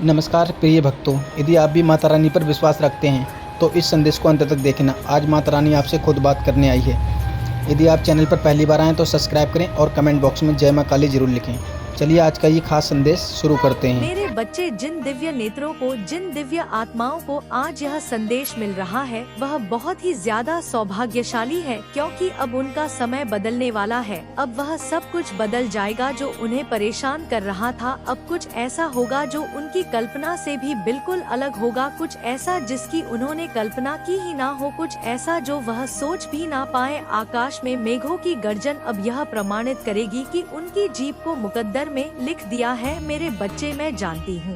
नमस्कार प्रिय भक्तों, यदि आप भी माता रानी पर विश्वास रखते हैं तो इस संदेश को अंत तक देखना। आज माता रानी आपसे खुद बात करने आई है। यदि आप चैनल पर पहली बार आएँ तो सब्सक्राइब करें और कमेंट बॉक्स में जय माँ काली जरूर लिखें। चलिए आज का ये खास संदेश शुरू करते हैं। मेरे बच्चे, जिन दिव्य नेत्रों को, जिन दिव्य आत्माओं को आज यह संदेश मिल रहा है वह बहुत ही ज्यादा सौभाग्यशाली है, क्योंकि अब उनका समय बदलने वाला है। अब वह सब कुछ बदल जाएगा जो उन्हें परेशान कर रहा था। अब कुछ ऐसा होगा जो उनकी कल्पना से भी बिल्कुल अलग होगा, कुछ ऐसा जिसकी उन्होंने कल्पना की ही ना हो, कुछ ऐसा जो वह सोच भी ना पाए। आकाश में मेघों की गर्जन अब यह प्रमाणित करेगी कि उनकी जीप को मुकद्दर में लिख दिया है। मेरे बच्चे, मैं जानती हूँ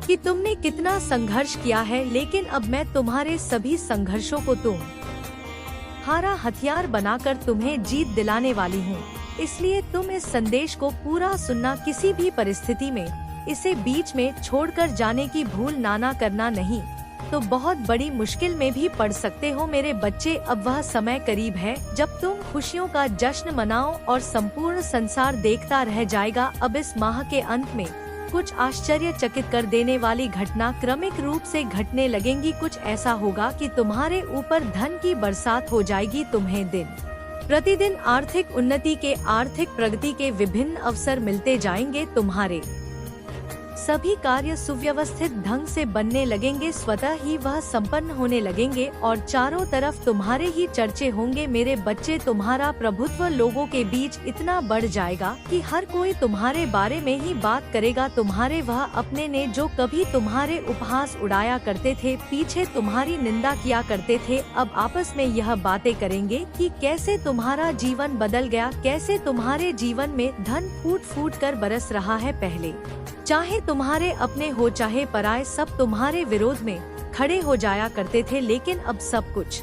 कि तुमने कितना संघर्ष किया है, लेकिन अब मैं तुम्हारे सभी संघर्षों को तुम्हारा हथियार बनाकर तुम्हें जीत दिलाने वाली हूँ। इसलिए तुम इस संदेश को पूरा सुनना, किसी भी परिस्थिति में इसे बीच में छोड़कर जाने की भूल ना करना, नहीं तो बहुत बड़ी मुश्किल में भी पड़ सकते हो। मेरे बच्चे, अब वह समय करीब है जब तुम खुशियों का जश्न मनाओ और संपूर्ण संसार देखता रह जाएगा। अब इस माह के अंत में कुछ आश्चर्यचकित कर देने वाली घटना क्रमिक रूप से घटने लगेंगी। कुछ ऐसा होगा कि तुम्हारे ऊपर धन की बरसात हो जाएगी। तुम्हें दिन प्रतिदिन आर्थिक उन्नति के, आर्थिक प्रगति के विभिन्न अवसर मिलते जाएंगे। तुम्हारे सभी कार्य सुव्यवस्थित ढंग से बनने लगेंगे, स्वतः ही वह संपन्न होने लगेंगे और चारों तरफ तुम्हारे ही चर्चे होंगे। मेरे बच्चे, तुम्हारा प्रभुत्व लोगों के बीच इतना बढ़ जाएगा कि हर कोई तुम्हारे बारे में ही बात करेगा। तुम्हारे वह अपने ने जो कभी तुम्हारे उपहास उड़ाया करते थे, पीछे तुम्हारी निंदा किया करते थे, अब आपस में यह बातें करेंगे कि कैसे तुम्हारा जीवन बदल गया, कैसे तुम्हारे जीवन में धन फूट फूट कर बरस रहा है। पहले चाहे तुम्हारे अपने हो चाहे पराये, सब तुम्हारे विरोध में खड़े हो जाया करते थे, लेकिन अब सब कुछ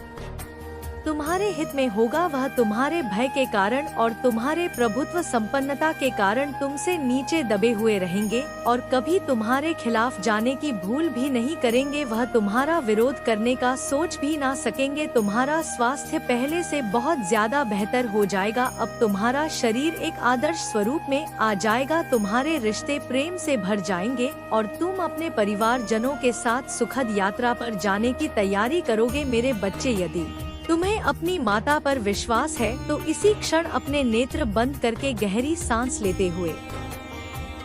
तुम्हारे हित में होगा। वह तुम्हारे भय के कारण और तुम्हारे प्रभुत्व संपन्नता के कारण तुमसे नीचे दबे हुए रहेंगे और कभी तुम्हारे खिलाफ जाने की भूल भी नहीं करेंगे। वह तुम्हारा विरोध करने का सोच भी ना सकेंगे। तुम्हारा स्वास्थ्य पहले से बहुत ज्यादा बेहतर हो जाएगा। अब तुम्हारा शरीर एक आदर्श स्वरूप में आ जाएगा। तुम्हारे रिश्ते प्रेम से भर जाएंगे और तुम अपने परिवार जनों के साथ सुखद यात्रा पर जाने की तैयारी करोगे। मेरे बच्चे, यदि तुम्हें अपनी माता पर विश्वास है तो इसी क्षण अपने नेत्र बंद करके गहरी सांस लेते हुए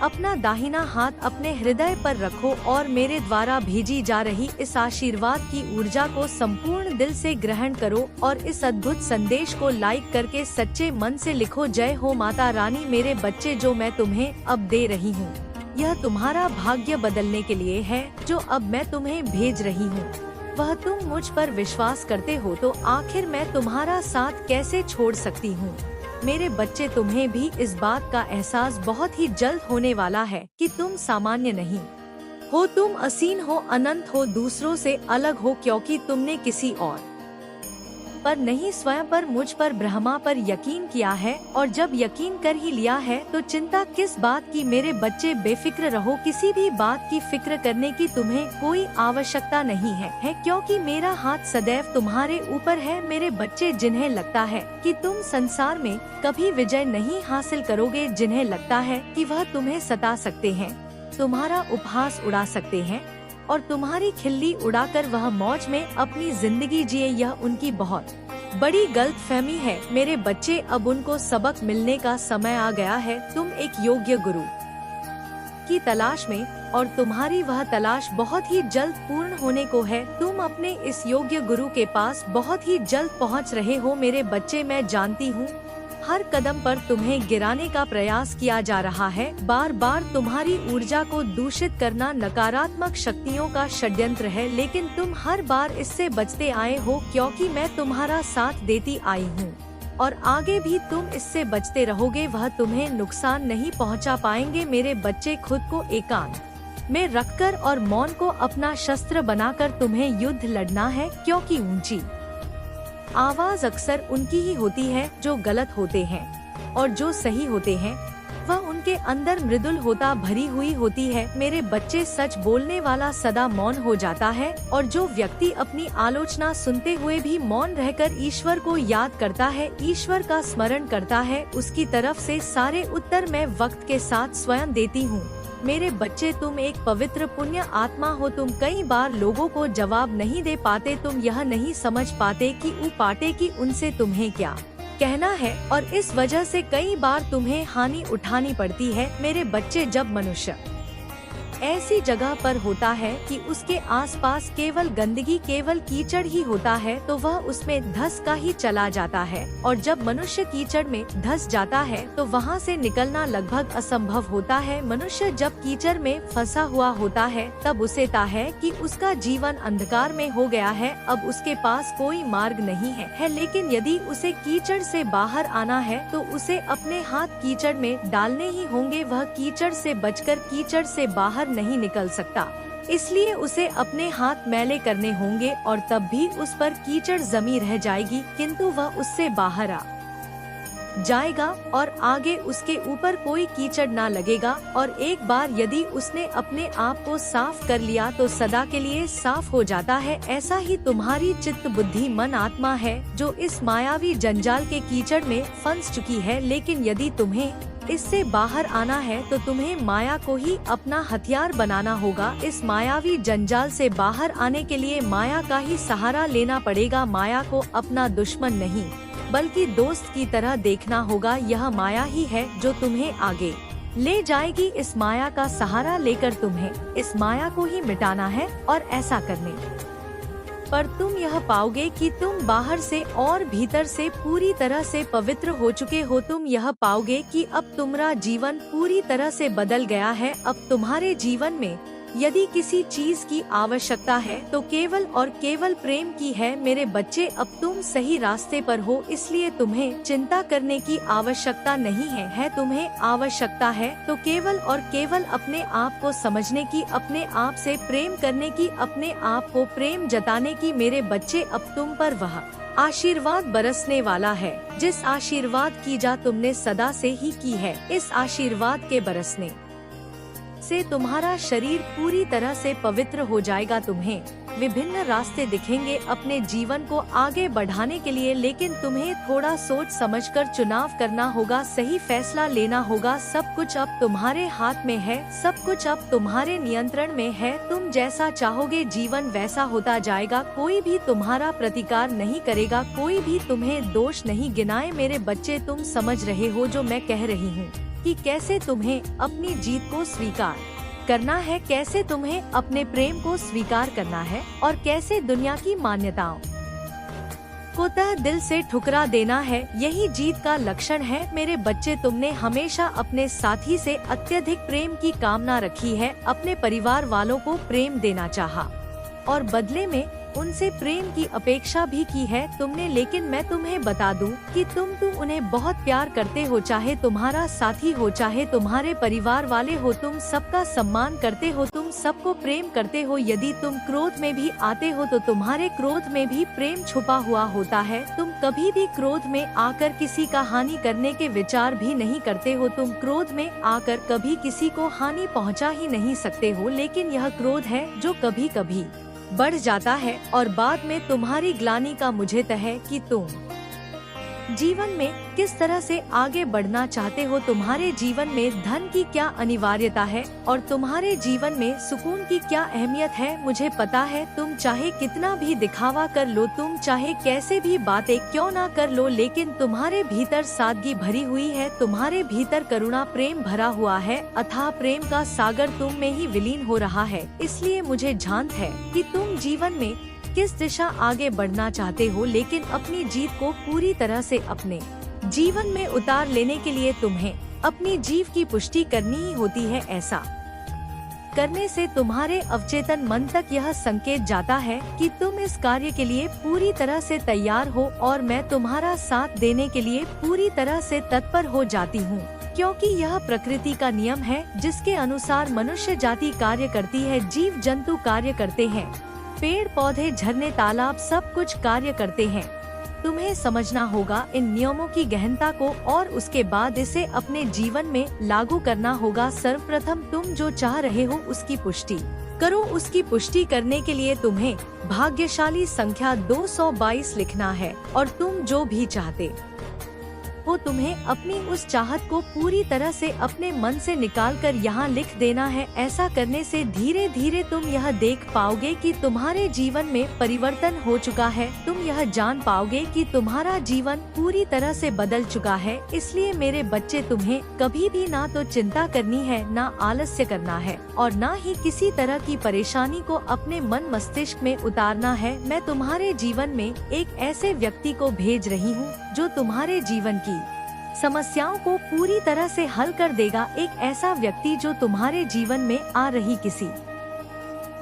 अपना दाहिना हाथ अपने हृदय पर रखो और मेरे द्वारा भेजी जा रही इस आशीर्वाद की ऊर्जा को संपूर्ण दिल से ग्रहण करो और इस अद्भुत संदेश को लाइक करके सच्चे मन से लिखो, जय हो माता रानी। मेरे बच्चे, जो मैं तुम्हें अब दे रही हूँ यह तुम्हारा भाग्य बदलने के लिए है। जो अब मैं तुम्हें भेज रही हूँ वह तुम मुझ पर विश्वास करते हो तो आखिर मैं तुम्हारा साथ कैसे छोड़ सकती हूँ। मेरे बच्चे, तुम्हें भी इस बात का एहसास बहुत ही जल्द होने वाला है कि तुम सामान्य नहीं हो, तुम असीम हो, अनंत हो, दूसरों से अलग हो, क्योंकि तुमने किसी और पर नहीं, स्वयं पर, मुझ पर, ब्रह्मा पर यकीन किया है। और जब यकीन कर ही लिया है तो चिंता किस बात की। मेरे बच्चे, बेफिक्र रहो, किसी भी बात की फिक्र करने की तुम्हें कोई आवश्यकता नहीं है, क्योंकि मेरा हाथ सदैव तुम्हारे ऊपर है। मेरे बच्चे, जिन्हें लगता है कि तुम संसार में कभी विजय नहीं हासिल करोगे, जिन्हें लगता है कि वह तुम्हें सता सकते हैं, तुम्हारा उपहास उड़ा सकते हैं और तुम्हारी खिल्ली उड़ाकर वह मौज में अपनी जिंदगी जिए, यह उनकी बहुत बड़ी गलतफहमी है। मेरे बच्चे, अब उनको सबक मिलने का समय आ गया है। तुम एक योग्य गुरु की तलाश में और तुम्हारी वह तलाश बहुत ही जल्द पूर्ण होने को है। तुम अपने इस योग्य गुरु के पास बहुत ही जल्द पहुंच रहे हो। मेरे बच्चे, मैं जानती हूँ हर कदम पर तुम्हें गिराने का प्रयास किया जा रहा है। बार बार तुम्हारी ऊर्जा को दूषित करना नकारात्मक शक्तियों का षड्यंत्र है, लेकिन तुम हर बार इससे बचते आए हो, क्योंकि मैं तुम्हारा साथ देती आई हूँ और आगे भी तुम इससे बचते रहोगे। वह तुम्हें नुकसान नहीं पहुँचा पाएंगे। मेरे बच्चे, खुद को एकांत में रखकर और मौन को अपना शस्त्र बनाकर तुम्हें युद्ध लड़ना है, क्योंकि ऊंची आवाज अक्सर उनकी ही होती है जो गलत होते हैं और जो सही होते हैं वह उनके अंदर मृदुल होता भरी हुई होती है। मेरे बच्चे, सच बोलने वाला सदा मौन हो जाता है और जो व्यक्ति अपनी आलोचना सुनते हुए भी मौन रहकर ईश्वर को याद करता है, ईश्वर का स्मरण करता है, उसकी तरफ से सारे उत्तर मैं वक्त के साथ स्वयं देती हूँ। मेरे बच्चे, तुम एक पवित्र पुण्य आत्मा हो। तुम कई बार लोगों को जवाब नहीं दे पाते। तुम यह नहीं समझ पाते कि ऊ पाटे कि उनसे तुम्हें क्या कहना है, और इस वजह से कई बार तुम्हें हानि उठानी पड़ती है। मेरे बच्चे, जब मनुष्य ऐसी जगह पर होता है कि उसके आसपास केवल गंदगी, केवल कीचड़ ही होता है, तो वह उसमें धंस का ही चला जाता है। और जब मनुष्य कीचड़ में धंस जाता है तो वहाँ से निकलना लगभग असंभव होता है। मनुष्य जब कीचड़ में फंसा हुआ होता है तब उसे ता है कि उसका जीवन अंधकार में हो गया है, अब उसके पास कोई मार्ग नहीं है। लेकिन यदि उसे कीचड़ से बाहर आना है तो उसे अपने हाथ कीचड़ में डालने ही होंगे। वह कीचड़ से बचकर कीचड़ से बाहर नहीं निकल सकता, इसलिए उसे अपने हाथ मैले करने होंगे, और तब भी उस पर कीचड़ जमी रह जाएगी, किंतु वह उससे बाहर आ जाएगा और आगे उसके ऊपर कोई कीचड़ ना लगेगा। और एक बार यदि उसने अपने आप को साफ कर लिया तो सदा के लिए साफ हो जाता है। ऐसा ही तुम्हारी चित्त, बुद्धि, मन, आत्मा है जो इस मायावी जंजाल के कीचड़ में फंस चुकी है। लेकिन यदि तुम्हें इससे बाहर आना है तो तुम्हें माया को ही अपना हथियार बनाना होगा। इस मायावी जंजाल से बाहर आने के लिए माया का ही सहारा लेना पड़ेगा। माया को अपना दुश्मन नहीं बल्कि दोस्त की तरह देखना होगा। यह माया ही है जो तुम्हें आगे ले जाएगी। इस माया का सहारा लेकर तुम्हें इस माया को ही मिटाना है, और ऐसा करने पर तुम यह पाओगे कि तुम बाहर से और भीतर से पूरी तरह से पवित्र हो चुके हो। तुम यह पाओगे कि अब तुम्हारा जीवन पूरी तरह से बदल गया है। अब तुम्हारे जीवन में यदि किसी चीज की आवश्यकता है तो केवल और केवल प्रेम की है। मेरे बच्चे, अब तुम सही रास्ते पर हो, इसलिए तुम्हें चिंता करने की आवश्यकता नहीं है। तुम्हें आवश्यकता है तो केवल और केवल अपने आप को समझने की, अपने आप से प्रेम करने की, अपने आप को प्रेम जताने की। मेरे बच्चे, अब तुम पर वह आशीर्वाद बरसने वाला है जिस आशीर्वाद की जा तुमने सदा से ही की है। इस आशीर्वाद के बरसने से तुम्हारा शरीर पूरी तरह से पवित्र हो जाएगा। तुम्हें विभिन्न रास्ते दिखेंगे अपने जीवन को आगे बढ़ाने के लिए, लेकिन तुम्हें थोड़ा सोच समझकर चुनाव करना होगा, सही फैसला लेना होगा। सब कुछ अब तुम्हारे हाथ में है, सब कुछ अब तुम्हारे नियंत्रण में है। तुम जैसा चाहोगे जीवन वैसा होता जाएगा। कोई भी तुम्हारा प्रतिकार नहीं करेगा, कोई भी तुम्हें दोष नहीं गिनाए। मेरे बच्चे, तुम समझ रहे हो जो मैं कह रही हूँ कि कैसे तुम्हें अपनी जीत को स्वीकार करना है, कैसे तुम्हें अपने प्रेम को स्वीकार करना है, और कैसे दुनिया की मान्यताओं को तहे दिल से ठुकरा देना है। यही जीत का लक्षण है। मेरे बच्चे, तुमने हमेशा अपने साथी से अत्यधिक प्रेम की कामना रखी है, अपने परिवार वालों को प्रेम देना चाहा और बदले में उनसे प्रेम की अपेक्षा भी की है तुमने। लेकिन मैं तुम्हें बता दूं कि तुम उन्हें बहुत प्यार करते हो, चाहे तुम्हारा साथी हो, चाहे तुम्हारे परिवार वाले हो। तुम सबका सम्मान करते हो, तुम सबको प्रेम करते हो। यदि तुम क्रोध में भी आते हो तो तुम्हारे क्रोध में भी प्रेम छुपा हुआ होता है। तुम कभी भी क्रोध में आकर किसी का हानि करने के विचार भी नहीं करते हो। तुम क्रोध में आकर कभी किसी को हानि पहुंचा ही नहीं सकते हो। लेकिन यह क्रोध है जो कभी कभी बढ़ जाता है, और बाद में तुम्हारी ग्लानि का मुझे तय है कि तुम जीवन में किस तरह से आगे बढ़ना चाहते हो। तुम्हारे जीवन में धन की क्या अनिवार्यता है और तुम्हारे जीवन में सुकून की क्या अहमियत है, मुझे पता है। तुम चाहे कितना भी दिखावा कर लो, तुम चाहे कैसे भी बातें क्यों ना कर लो, लेकिन तुम्हारे भीतर सादगी भरी हुई है, तुम्हारे भीतर करुणा प्रेम भरा हुआ है। अथाह प्रेम का सागर तुम में ही विलीन हो रहा है। इसलिए मुझे जानत है कि तुम जीवन में किस दिशा आगे बढ़ना चाहते हो, लेकिन अपनी जीत को पूरी तरह से अपने जीवन में उतार लेने के लिए तुम्हें अपनी जीव की पुष्टि करनी ही होती है। ऐसा करने से तुम्हारे अवचेतन मन तक यह संकेत जाता है कि तुम इस कार्य के लिए पूरी तरह से तैयार हो, और मैं तुम्हारा साथ देने के लिए पूरी तरह से तत्पर हो जाती हूँ, क्योंकि यह प्रकृति का नियम है जिसके अनुसार मनुष्य जाति कार्य करती है, जीव जंतु कार्य करते हैं, पेड़ पौधे झरने तालाब सब कुछ कार्य करते हैं। तुम्हें समझना होगा इन नियमों की गहनता को, और उसके बाद इसे अपने जीवन में लागू करना होगा। सर्वप्रथम तुम जो चाह रहे हो उसकी पुष्टि करो। उसकी पुष्टि करने के लिए तुम्हें भाग्यशाली संख्या 222 लिखना है, और तुम जो भी चाहते हो तुम्हें अपनी उस चाहत को पूरी तरह से अपने मन से निकाल कर यहाँ लिख देना है। ऐसा करने से धीरे धीरे तुम यह देख पाओगे कि तुम्हारे जीवन में परिवर्तन हो चुका है। तुम यह जान पाओगे कि तुम्हारा जीवन पूरी तरह से बदल चुका है। इसलिए मेरे बच्चे, तुम्हें कभी भी ना तो चिंता करनी है, ना आलस्य करना है और ना ही किसी तरह की परेशानी को अपने मन मस्तिष्क में उतारना है। मैं तुम्हारे जीवन में एक ऐसे व्यक्ति को भेज रही हूँ जो तुम्हारे जीवन की समस्याओं को पूरी तरह से हल कर देगा। एक ऐसा व्यक्ति जो तुम्हारे जीवन में आ रही किसी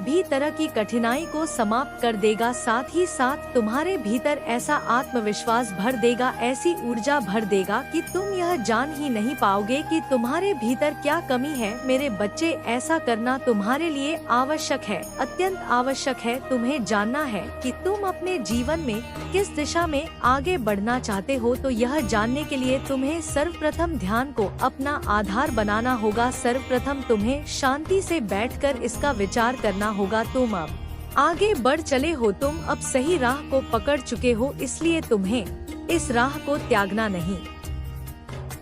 भी तरह की कठिनाई को समाप्त कर देगा। साथ ही साथ तुम्हारे भीतर ऐसा आत्मविश्वास भर देगा, ऐसी ऊर्जा भर देगा कि तुम यह जान ही नहीं पाओगे कि तुम्हारे भीतर क्या कमी है। मेरे बच्चे, ऐसा करना तुम्हारे लिए आवश्यक है, अत्यंत आवश्यक है। तुम्हें जानना है कि तुम अपने जीवन में किस दिशा में आगे बढ़ना चाहते हो। तो यह जानने के लिए तुम्हें सर्वप्रथम ध्यान को अपना आधार बनाना होगा। सर्वप्रथम तुम्हें शांति से बैठकर इसका विचार करना होगा। तुम अब आगे बढ़ चले हो, तुम अब सही राह को पकड़ चुके हो, इसलिए तुम्हें इस राह को त्यागना नहीं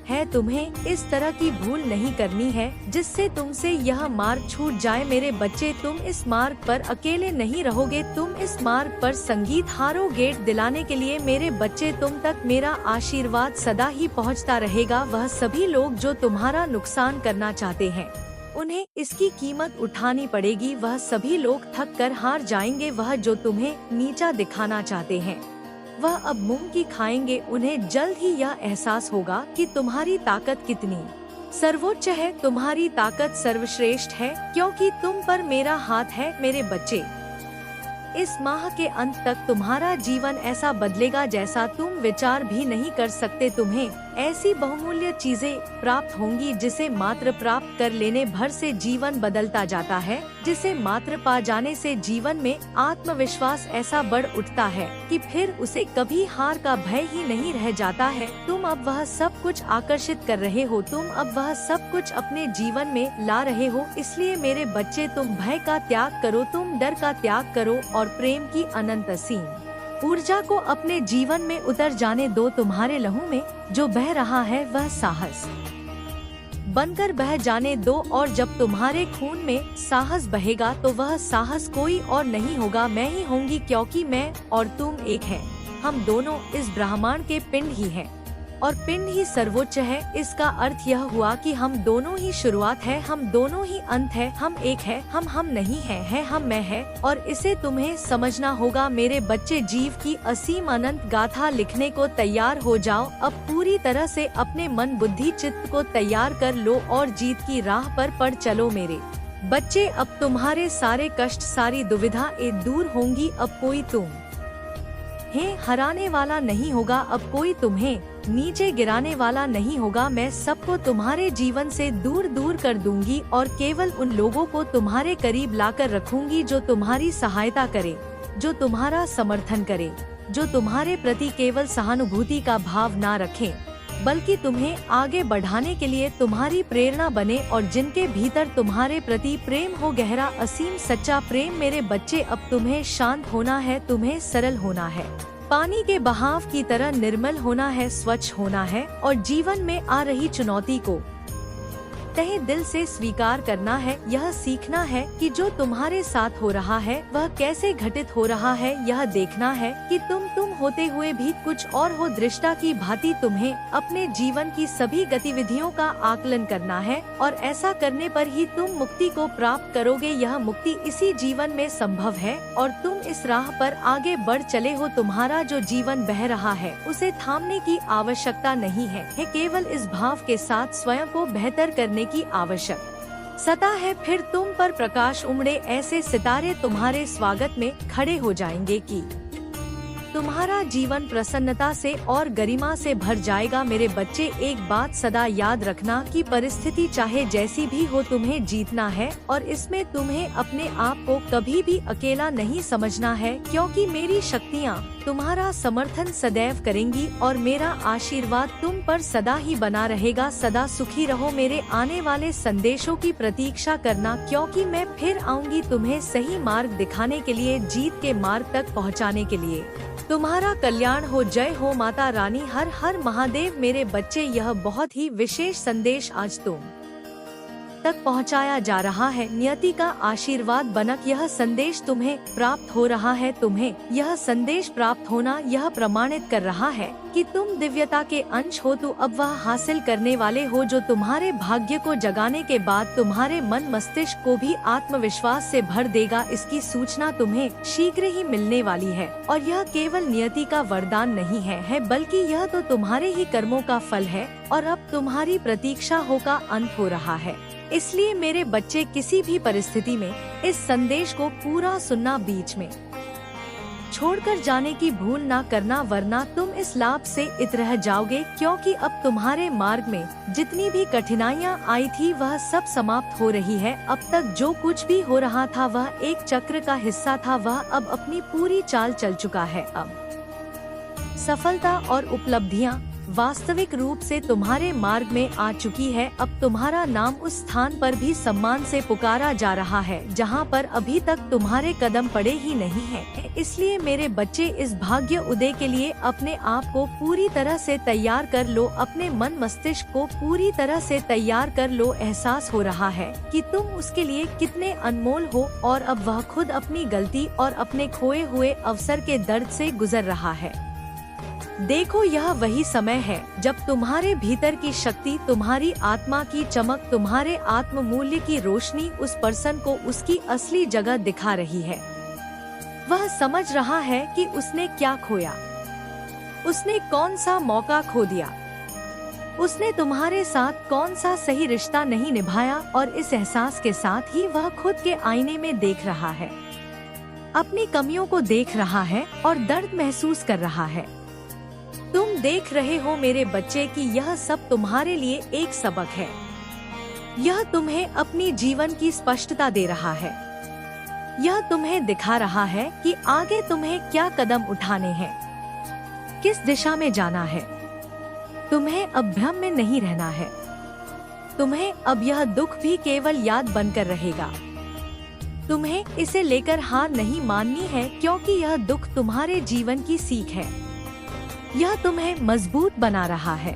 है। तुम्हें इस तरह की भूल नहीं करनी है जिससे तुमसे यह मार्ग छूट जाए। मेरे बच्चे, तुम इस मार्ग पर अकेले नहीं रहोगे, तुम इस मार्ग पर संगीत हारोगे दिलाने के लिए। मेरे बच्चे, तुम तक मेरा आशीर्वाद सदा ही पहुंचता रहेगा। वह सभी लोग जो तुम्हारा नुकसान करना चाहते हैं, उन्हें इसकी कीमत उठानी पड़ेगी। वह सभी लोग थक कर हार जाएंगे। वह जो तुम्हें नीचा दिखाना चाहते हैं, वह अब मुंह की खाएंगे। उन्हें जल्द ही यह एहसास होगा कि तुम्हारी ताकत कितनी सर्वोच्च है, तुम्हारी ताकत सर्वश्रेष्ठ है, क्योंकि तुम पर मेरा हाथ है। मेरे बच्चे, इस माह के अंत तक तुम्हारा जीवन ऐसा बदलेगा जैसा तुम विचार भी नहीं कर सकते। तुम्हें ऐसी बहुमूल्य चीजें प्राप्त होंगी जिसे मात्र प्राप्त कर लेने भर से जीवन बदलता जाता है, जिसे मात्र पा जाने से जीवन में आत्मविश्वास ऐसा बढ़ उठता है कि फिर उसे कभी हार का भय ही नहीं रह जाता है। तुम अब वह सब कुछ आकर्षित कर रहे हो, तुम अब वह सब कुछ अपने जीवन में ला रहे हो। इसलिए मेरे बच्चे, तुम भय का त्याग करो, तुम डर का त्याग करो और प्रेम की अनंत असीम ऊर्जा को अपने जीवन में उतर जाने दो। तुम्हारे लहू में जो बह रहा है वह साहस बनकर बह जाने दो, और जब तुम्हारे खून में साहस बहेगा तो वह साहस कोई और नहीं होगा, मैं ही होंगी, क्योंकि मैं और तुम एक हैं। हम दोनों इस ब्रह्मांड के पिंड ही हैं और पिंड ही सर्वोच्च है। इसका अर्थ यह हुआ कि हम दोनों ही शुरुआत है, हम दोनों ही अंत है। हम एक है, हम नहीं है हम मैं है, और इसे तुम्हें समझना होगा। मेरे बच्चे, जीव की असीम अनंत गाथा लिखने को तैयार हो जाओ। अब पूरी तरह से अपने मन बुद्धि चित्त को तैयार कर लो और जीत की राह पर पड़ चलो। मेरे बच्चे, अब तुम्हारे सारे कष्ट, सारी दुविधा दूर होंगी। अब कोई तुम्हें हराने वाला नहीं होगा, अब कोई तुम्हें नीचे गिराने वाला नहीं होगा। मैं सबको तुम्हारे जीवन से दूर दूर कर दूंगी और केवल उन लोगों को तुम्हारे करीब लाकर रखूंगी जो तुम्हारी सहायता करे, जो तुम्हारा समर्थन करे, जो तुम्हारे प्रति केवल सहानुभूति का भाव ना रखें, बल्कि तुम्हें आगे बढ़ाने के लिए तुम्हारी प्रेरणा बने, और जिनके भीतर तुम्हारे प्रति प्रेम हो, गहरा असीम सच्चा प्रेम। मेरे बच्चे, अब तुम्हें शांत होना है, तुम्हें सरल होना है, पानी के बहाव की तरह निर्मल होना है, स्वच्छ होना है, और जीवन में आ रही चुनौती को तहे दिल से स्वीकार करना है। यह सीखना है कि जो तुम्हारे साथ हो रहा है वह कैसे घटित हो रहा है। यह देखना है कि तुम होते हुए भी कुछ और हो। दृष्टा की भांति तुम्हें अपने जीवन की सभी गतिविधियों का आकलन करना है, और ऐसा करने पर ही तुम मुक्ति को प्राप्त करोगे। यह मुक्ति इसी जीवन में संभव है और तुम इस राह पर आगे बढ़ चले हो। तुम्हारा जो जीवन बह रहा है उसे थामने की आवश्यकता नहीं है, केवल इस भाव के साथ स्वयं को बेहतर करने की आवश्यकता है। फिर तुम पर प्रकाश उमड़े, ऐसे सितारे तुम्हारे स्वागत में खड़े हो जाएंगे कि तुम्हारा जीवन प्रसन्नता से और गरिमा से भर जाएगा। मेरे बच्चे, एक बात सदा याद रखना कि परिस्थिति चाहे जैसी भी हो, तुम्हें जीतना है, और इसमें तुम्हें अपने आप को कभी भी अकेला नहीं समझना है, क्योंकि मेरी शक्तियाँ तुम्हारा समर्थन सदैव करेंगी और मेरा आशीर्वाद तुम पर सदा ही बना रहेगा। सदा सुखी रहो। मेरे आने वाले संदेशों की प्रतीक्षा करना, क्योंकि मैं फिर आऊंगी तुम्हें सही मार्ग दिखाने के लिए, जीत के मार्ग तक पहुंचाने के लिए। तुम्हारा कल्याण हो, जय हो माता रानी, हर हर महादेव। मेरे बच्चे, यह बहुत ही विशेष संदेश आज तुम तक पहुंचाया जा रहा है। नियति का आशीर्वाद बनक यह संदेश तुम्हें प्राप्त हो रहा है। तुम्हें यह संदेश प्राप्त होना यह प्रमाणित कर रहा है कि तुम दिव्यता के अंश हो। तो अब वह हासिल करने वाले हो जो तुम्हारे भाग्य को जगाने के बाद तुम्हारे मन मस्तिष्क को भी आत्मविश्वास से भर देगा। इसकी सूचना तुम्हें शीघ्र ही मिलने वाली है और यह केवल नियति का वरदान नहीं है बल्कि यह तो तुम्हारे ही कर्मों का फल है और अब तुम्हारी प्रतीक्षा हो का अंत हो रहा है। इसलिए मेरे बच्चे, किसी भी परिस्थिति में इस संदेश को पूरा सुनना, बीच में छोड़कर जाने की भूल ना करना, वरना तुम इस लाभ से इत रह जाओगे। क्योंकि अब तुम्हारे मार्ग में जितनी भी कठिनाइयाँ आई थी वह सब समाप्त हो रही है। अब तक जो कुछ भी हो रहा था वह एक चक्र का हिस्सा था, वह अब अपनी पूरी चाल चल चुका है। अब सफलता और उपलब्धियाँ वास्तविक रूप से तुम्हारे मार्ग में आ चुकी है। अब तुम्हारा नाम उस स्थान पर भी सम्मान से पुकारा जा रहा है जहां पर अभी तक तुम्हारे कदम पड़े ही नहीं है। इसलिए मेरे बच्चे, इस भाग्य उदय के लिए अपने आप को पूरी तरह से तैयार कर लो, अपने मन मस्तिष्क को पूरी तरह से तैयार कर लो। एहसास हो रहा है कि तुम उसके लिए कितने अनमोल हो और अब वह खुद अपनी गलती और अपने खोए हुए अवसर के दर्द से गुजर रहा है। देखो, यह वही समय है जब तुम्हारे भीतर की शक्ति, तुम्हारी आत्मा की चमक, तुम्हारे आत्म मूल्य की रोशनी उस पर्सन को उसकी असली जगह दिखा रही है। वह समझ रहा है कि उसने क्या खोया, उसने कौन सा मौका खो दिया, उसने तुम्हारे साथ कौन सा सही रिश्ता नहीं निभाया और इस एहसास के साथ ही वह खुद के आईने में देख रहा है, अपनी कमियों को देख रहा है और दर्द महसूस कर रहा है। तुम देख रहे हो मेरे बच्चे कि यह सब तुम्हारे लिए एक सबक है। यह तुम्हें अपनी जीवन की स्पष्टता दे रहा है। यह तुम्हें दिखा रहा है कि आगे तुम्हें क्या कदम उठाने हैं, किस दिशा में जाना है। तुम्हें अब भ्रम में नहीं रहना है। तुम्हें अब यह दुख भी केवल याद बनकर रहेगा। तुम्हें इसे लेकर हार नहीं माननी है, क्योंकि यह दुख तुम्हारे जीवन की सीख है। यह तुम्हें मजबूत बना रहा है।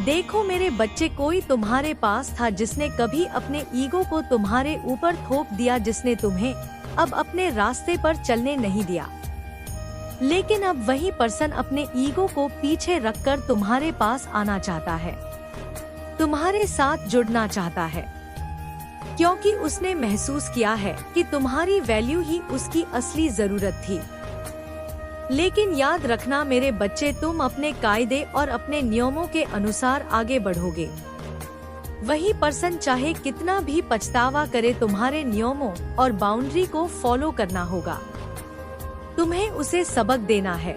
देखो मेरे बच्चे, कोई तुम्हारे पास था जिसने कभी अपने ईगो को तुम्हारे ऊपर थोप दिया, जिसने तुम्हें अब अपने रास्ते पर चलने नहीं दिया। लेकिन अब वही पर्सन अपने ईगो को पीछे रखकर तुम्हारे पास आना चाहता है, तुम्हारे साथ जुड़ना चाहता है, क्योंकि उसने महसूस किया है कि तुम्हारी वैल्यू ही उसकी असली जरूरत थी। लेकिन याद रखना मेरे बच्चे, तुम अपने कायदे और अपने नियमों के अनुसार आगे बढ़ोगे। वही पर्सन चाहे कितना भी पछतावा करे, तुम्हारे नियमों और बाउंड्री को फॉलो करना होगा। तुम्हें उसे सबक देना है,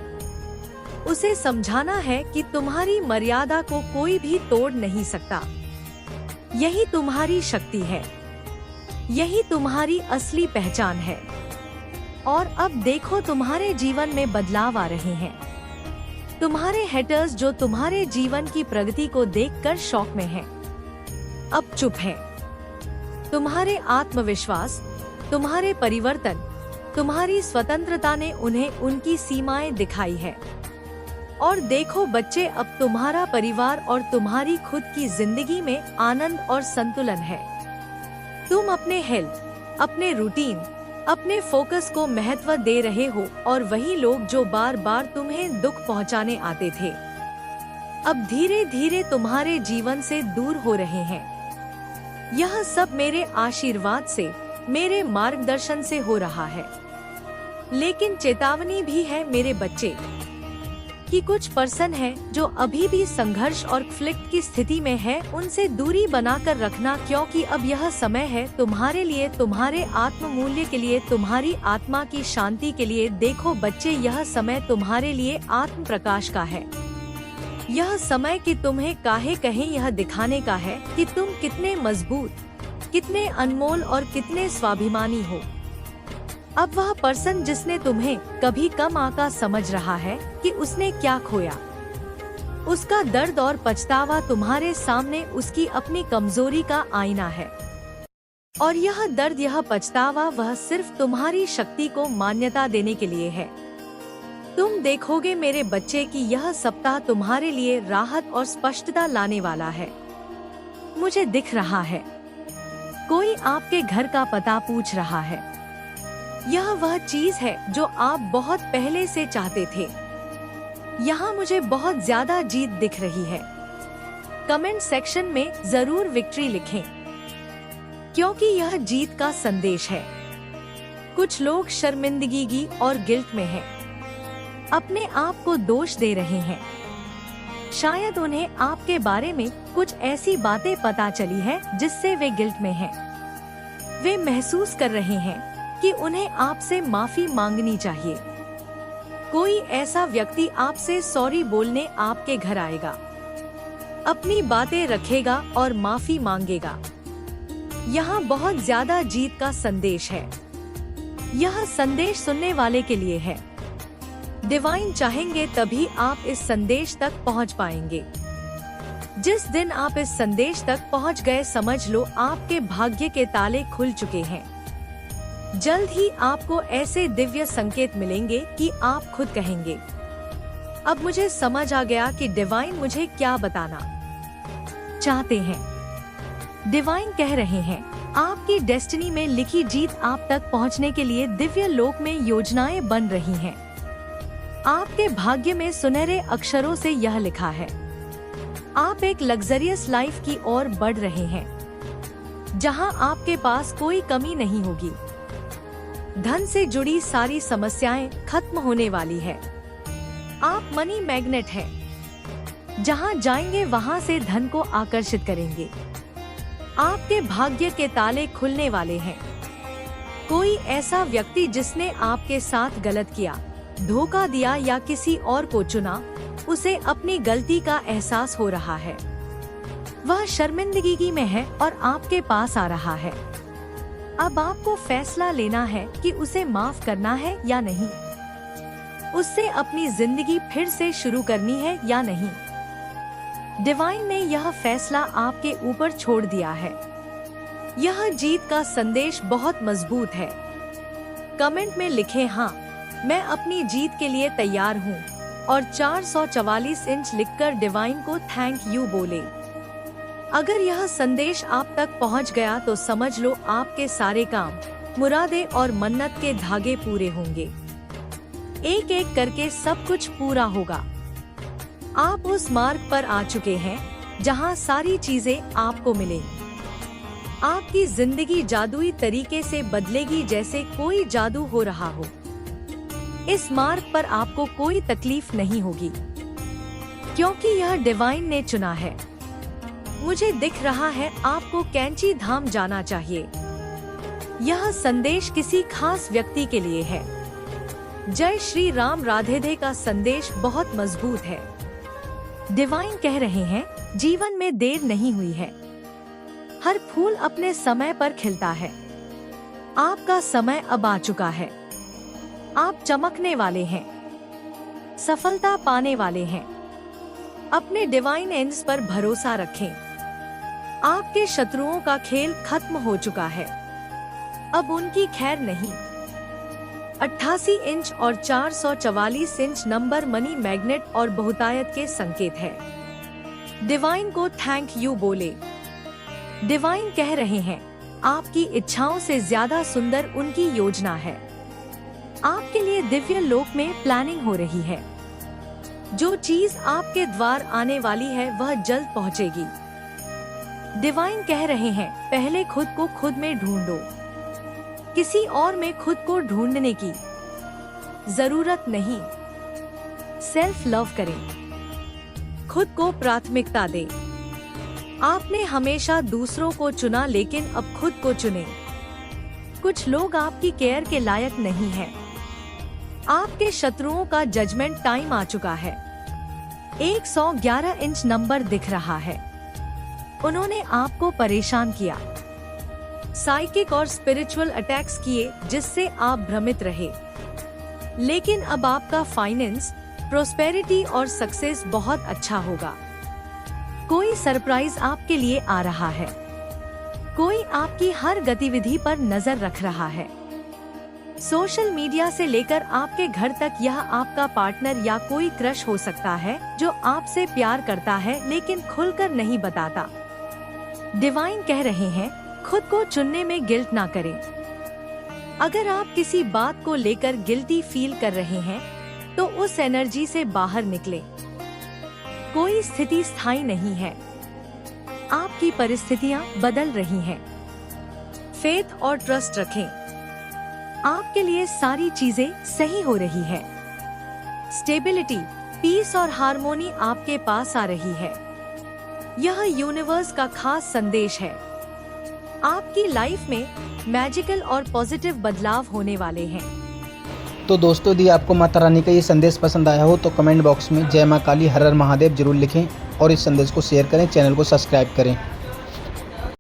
उसे समझाना है कि तुम्हारी मर्यादा को कोई भी तोड़ नहीं सकता। यही तुम्हारी शक्ति है, यही तुम्हारी असली पहचान है। और अब देखो, तुम्हारे जीवन में बदलाव आ रहे हैं। तुम्हारे हेटर्स जो तुम्हारे जीवन की प्रगति को देखकर शौक में हैं, अब चुप हैं। तुम्हारे आत्मविश्वास, तुम्हारे परिवर्तन, तुम्हारी स्वतंत्रता ने उन्हें उनकी सीमाएं दिखाई है। और देखो बच्चे, अब तुम्हारा परिवार और तुम्हारी खुद की जिंदगी में आनंद और संतुलन है। तुम अपने हेल्थ, अपने रूटीन, अपने फोकस को महत्व दे रहे हो और वही लोग जो बार बार तुम्हें दुख पहुंचाने आते थे, अब धीरे धीरे तुम्हारे जीवन से दूर हो रहे हैं। यह सब मेरे आशीर्वाद से, मेरे मार्गदर्शन से हो रहा है। लेकिन चेतावनी भी है मेरे बच्चे कि कुछ पर्सन है जो अभी भी संघर्ष और कॉन्फ्लिक्ट की स्थिति में है, उनसे दूरी बनाकर रखना, क्योंकि अब यह समय है तुम्हारे लिए, तुम्हारे आत्म मूल्य के लिए, तुम्हारी आत्मा की शांति के लिए। देखो बच्चे, यह समय तुम्हारे लिए आत्म प्रकाश का है। यह समय कि तुम्हें काहे कहें यह दिखाने का है कि तुम कितने मजबूत, कितने अनमोल और कितने स्वाभिमानी हो। अब वह पर्सन जिसने तुम्हें कभी कम आका समझ रहा है कि उसने क्या खोया, उसका दर्द और पछतावा तुम्हारे सामने उसकी अपनी कमजोरी का आईना है। और यह दर्द, यह पछतावा, वह सिर्फ तुम्हारी शक्ति को मान्यता देने के लिए है। तुम देखोगे मेरे बच्चे कि यह सप्ताह तुम्हारे लिए राहत और स्पष्टता लाने वाला है। मुझे दिख रहा है कोई आपके घर का पता पूछ रहा है। यह वह चीज है जो आप बहुत पहले से चाहते थे। यहाँ मुझे बहुत ज्यादा जीत दिख रही है। कमेंट सेक्शन में जरूर विक्ट्री लिखें, क्योंकि यह जीत का संदेश है। कुछ लोग शर्मिंदगी और गिल्ट में हैं, अपने आप को दोष दे रहे हैं। शायद उन्हें आपके बारे में कुछ ऐसी बातें पता चली है जिससे वे गिल्ट में हैं। वे महसूस कर रहे हैं कि उन्हें आपसे माफी मांगनी चाहिए। कोई ऐसा व्यक्ति आपसे सॉरी बोलने आपके घर आएगा, अपनी बातें रखेगा और माफी मांगेगा। यहाँ बहुत ज्यादा जीत का संदेश है। यह संदेश सुनने वाले के लिए है। डिवाइन चाहेंगे तभी आप इस संदेश तक पहुँच पाएंगे। जिस दिन आप इस संदेश तक पहुँच गए, समझ लो आपके भाग्य के ताले खुल चुके हैं। जल्द ही आपको ऐसे दिव्य संकेत मिलेंगे कि आप खुद कहेंगे, अब मुझे समझ आ गया कि डिवाइन मुझे क्या बताना चाहते हैं। डिवाइन कह रहे हैं, आपकी डेस्टिनी में लिखी जीत आप तक पहुंचने के लिए दिव्य लोक में योजनाएं बन रही हैं। आपके भाग्य में सुनहरे अक्षरों से यह लिखा है, आप एक लग्जरियस लाइफ की ओर बढ़ रहे हैं, जहां आपके पास कोई कमी नहीं होगी। धन से जुड़ी सारी समस्याएं खत्म होने वाली है। आप मनी मैग्नेट हैं, जहां जाएंगे वहां से धन को आकर्षित करेंगे। आपके भाग्य के ताले खुलने वाले हैं। कोई ऐसा व्यक्ति जिसने आपके साथ गलत किया, धोखा दिया या किसी और को चुना, उसे अपनी गलती का एहसास हो रहा है। वह शर्मिंदगी में है और आपके पास आ रहा है। अब आपको फैसला लेना है कि उसे माफ करना है या नहीं, उससे अपनी जिंदगी फिर से शुरू करनी है या नहीं। डिवाइन ने यह फैसला आपके ऊपर छोड़ दिया है। यह जीत का संदेश बहुत मजबूत है। कमेंट में लिखें, हाँ मैं अपनी जीत के लिए तैयार हूँ, और 444 इंच लिखकर डिवाइन को थैंक यू बोले। अगर यह संदेश आप तक पहुंच गया तो समझ लो आपके सारे काम, मुरादे और मन्नत के धागे पूरे होंगे। एक एक करके सब कुछ पूरा होगा। आप उस मार्ग पर आ चुके हैं जहां सारी चीजें आपको मिले। आपकी जिंदगी जादुई तरीके से बदलेगी, जैसे कोई जादू हो रहा हो। इस मार्ग पर आपको कोई तकलीफ नहीं होगी, क्योंकि यह डिवाइन ने चुना है। मुझे दिख रहा है आपको कैंची धाम जाना चाहिए। यह संदेश किसी खास व्यक्ति के लिए है। जय श्री राम राधे का संदेश बहुत मजबूत है। डिवाइन कह रहे हैं, जीवन में देर नहीं हुई है। हर फूल अपने समय पर खिलता है। आपका समय अब आ चुका है। आप चमकने वाले हैं, सफलता पाने वाले हैं। अपने डिवाइन एंड्स पर भरोसा रखें। आपके शत्रुओं का खेल खत्म हो चुका है, अब उनकी खैर नहीं। 88 इंच और 444 इंच नंबर मनी मैग्नेट और बहुतायत के संकेत है। डिवाइन को थैंक यू बोले। डिवाइन कह रहे हैं, आपकी इच्छाओं से ज्यादा सुंदर उनकी योजना है। आपके लिए दिव्य लोक में प्लानिंग हो रही है। जो चीज आपके द्वार आने वाली है वह जल्द पहुंचेगी। डिवाइन कह रहे हैं, पहले खुद को खुद में ढूंढो। किसी और में खुद को ढूंढने की जरूरत नहीं। सेल्फ लव करें, खुद को प्राथमिकता दें। आपने हमेशा दूसरों को चुना, लेकिन अब खुद को चुनें। कुछ लोग आपकी केयर के लायक नहीं हैं। आपके शत्रुओं का जजमेंट टाइम आ चुका है। 111 इंच नंबर दिख रहा है। उन्होंने आपको परेशान किया, साइकिक और स्पिरिचुअल अटैक्स किए, जिससे आप भ्रमित रहे। लेकिन अब आपका फाइनेंस, प्रोस्पेरिटी और सक्सेस बहुत अच्छा होगा। कोई सरप्राइज आपके लिए आ रहा है। कोई आपकी हर गतिविधि पर नजर रख रहा है। सोशल मीडिया से लेकर आपके घर तक यह आपका पार्टनर या कोई क्रश हो सकता है जो आपसे प्यार करता है लेकिन खुलकर नहीं बताता। डिवाइन कह रहे हैं, खुद को चुनने में गिल्ट ना करें। अगर आप किसी बात को लेकर गिल्टी फील कर रहे हैं तो उस एनर्जी से बाहर निकलें। कोई स्थिति स्थायी नहीं है, आपकी परिस्थितियां बदल रही हैं। फेथ और ट्रस्ट रखें, आपके लिए सारी चीजें सही हो रही है। स्टेबिलिटी, पीस और हार्मोनी आपके पास आ रही है। यह यूनिवर्स का खास संदेश है। आपकी लाइफ में मैजिकल और पॉजिटिव बदलाव होने वाले हैं। तो दोस्तों, यदि आपको माता रानी का ये संदेश पसंद आया हो तो कमेंट बॉक्स में जय माँ काली हर हर महादेव जरूर लिखें और इस संदेश को शेयर करें, चैनल को सब्सक्राइब करें।